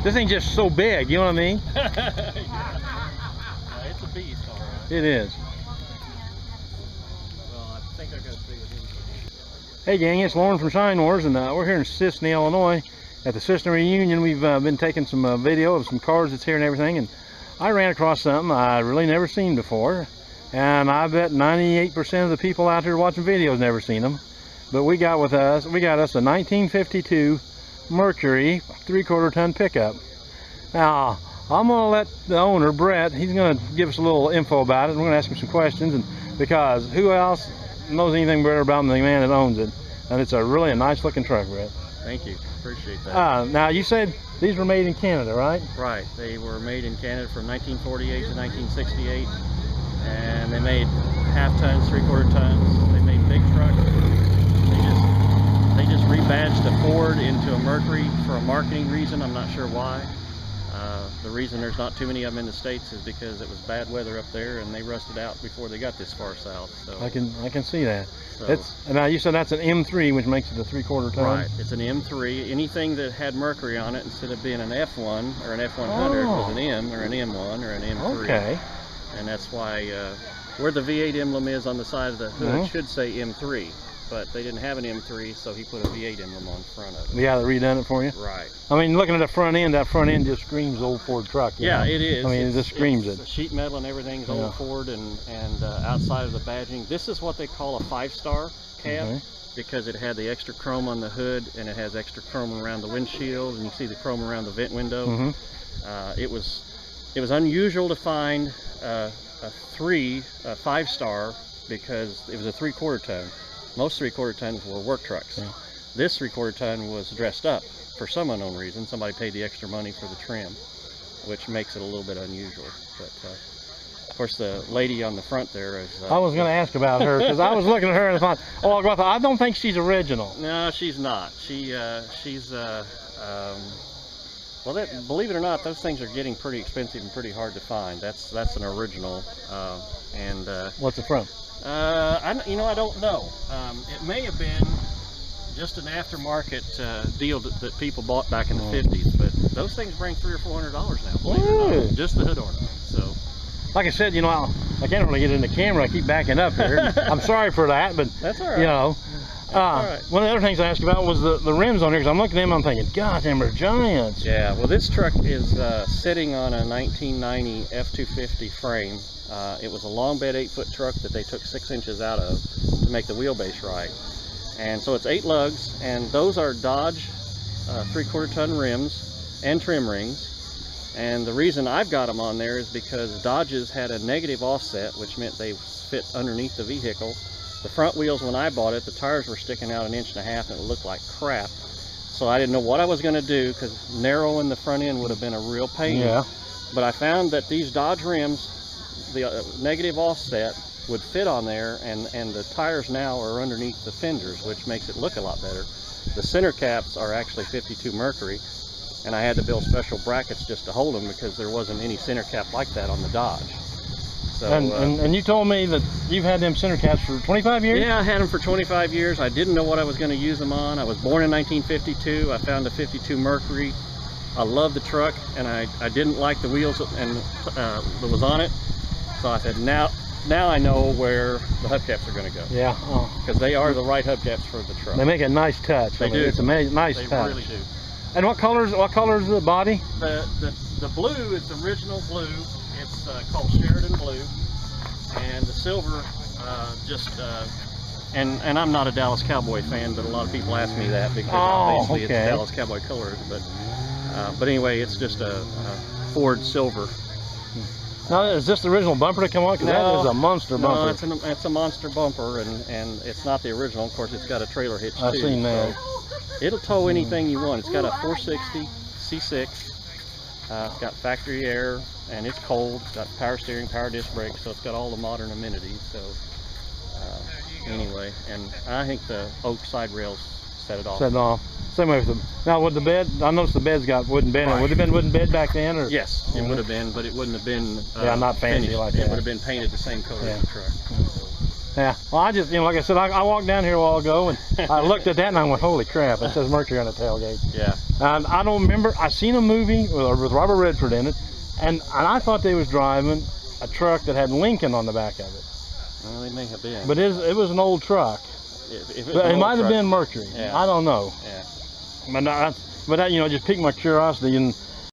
This thing's just so big, you know what I mean? Yeah, it's a beast, all right. It is. Well, I think I got to see what it is. Hey gang, it's Loren from Shine Wars, and we're here in Sisseton, Illinois at the Sisseton reunion. We've been taking some video of some cars that's here and everything, and I ran across something I really never seen before, and I bet 98% of the people out here watching videos never seen them. But we got us a 1952 Mercury 3/4 ton pickup. Now I'm gonna let the owner, Brett, he's gonna give us a little info about it, and we're gonna ask him some questions, and because who else knows anything better about him than the man that owns it? And it's really a nice looking truck, Brett. Thank you, appreciate that. Now you said these were made in Canada, right? Right, they were made in Canada from 1948 to 1968, and they made half tons, 3/4 tons. They made big trucks. They just rebadged a Ford into a Mercury for a marketing reason. I'm not sure why. The reason there's not too many of them in the States is because it was bad weather up there and they rusted out before they got this far south. So I can see that. So, now you said that's an M3, which makes it a 3/4 ton. Right, it's an M3. Anything that had Mercury on it, instead of being an F1 or an F100, was an M or an M1 or an M3. Okay. And that's why where the V8 emblem is on the side of the hood should say M3. But they didn't have an M3, so he put a V8 emblem on front of it. Yeah, they redone it for you? Right. I mean, looking at the front end, that front end just screams old Ford truck. Yeah, it is. I mean, it just screams it. The sheet metal and everything's old Ford, and outside of the badging. This is what they call a 5-star cab, because it had the extra chrome on the hood, and it has extra chrome around the windshield, and you see the chrome around the vent window. It was unusual to find a 5-star, because it was a 3/4 ton. Most 3/4 tons were work trucks. This 3/4 ton was dressed up for some unknown reason. Somebody paid the extra money for the trim, which makes it a little bit unusual. But of course, the lady on the front there is. I was going to ask about her, because I was looking at her and I thought, oh, I don't think she's original. No, she's not. She's well, believe it or not, those things are getting pretty expensive and pretty hard to find. That's an original. What's it from? I don't know. It may have been just an aftermarket deal that people bought back in the 50s, but those things bring $300 or $400 now, believe it or not, just the hood ornament. So, like I said, I can't really get in the camera. I keep backing up here. I'm sorry for that, but that's all right. One of the other things I asked about was the rims on here, because I'm looking at them, I'm thinking, God, them are giants. Yeah, well, this truck is sitting on a 1990 F250 frame. It was a long bed 8-foot truck that they took 6 inches out of to make the wheelbase right. And so it's 8 lugs, and those are Dodge 3/4 ton rims and trim rings. And the reason I've got them on there is because Dodge's had a negative offset, which meant they fit underneath the vehicle. The front wheels, when I bought it, the tires were sticking out 1.5 inches and it looked like crap. So I didn't know what I was going to do, because narrowing the front end would have been a real pain. Yeah. But I found that these Dodge rims, the negative offset would fit on there, and the tires now are underneath the fenders, which makes it look a lot better. The center caps are actually 52 Mercury, and I had to build special brackets just to hold them, because there wasn't any center cap like that on the Dodge. So, and you told me that you've had them center caps for 25 years? Yeah, I had them for 25 years. I didn't know what I was going to use them on. I was born in 1952. I found a 52 Mercury. I love the truck, and I didn't like the wheels that was on it. So I said, now I know where the hubcaps are going to go. Yeah. Because they are the right hubcaps for the truck. They make a nice touch. They do. It's a nice touch. They really do. And what color is the body? The blue is the original blue. It's called Sheridan Blue. And the silver and I'm not a Dallas Cowboy fan, but a lot of people ask me that, because obviously it's Dallas Cowboy colors. But anyway, it's just a Ford silver. Now, is this the original bumper to come on? Because that is a monster bumper. No, it's a monster bumper, and it's not the original. Of course, it's got a trailer hitch too. I've seen that. So it'll tow anything you want. It's got a 460 C6. It's got factory air, and it's cold. It's got power steering, power disc brakes, so it's got all the modern amenities. So anyway, and I think the oak side rails set it off. Set it off. Same way with the. Now with the bed, I noticed the bed's got wooden bed. Would it have been wooden bed back then, or? Yes, it would have been, but it wouldn't have been. Not fancy finished. like that. It would have been painted the same color as the truck. Yeah. Well, I just, you know, like I said, I walked down here a while ago and I looked at that and I went, holy crap, it says Mercury on the tailgate. Yeah. And I don't remember, I seen a movie with Robert Redford in it, and I thought they was driving a truck that had Lincoln on the back of it. Well, they may have been. But it was an old truck. If It might have been Mercury. Yeah. I don't know. Yeah. But that, you know, just piqued my curiosity, and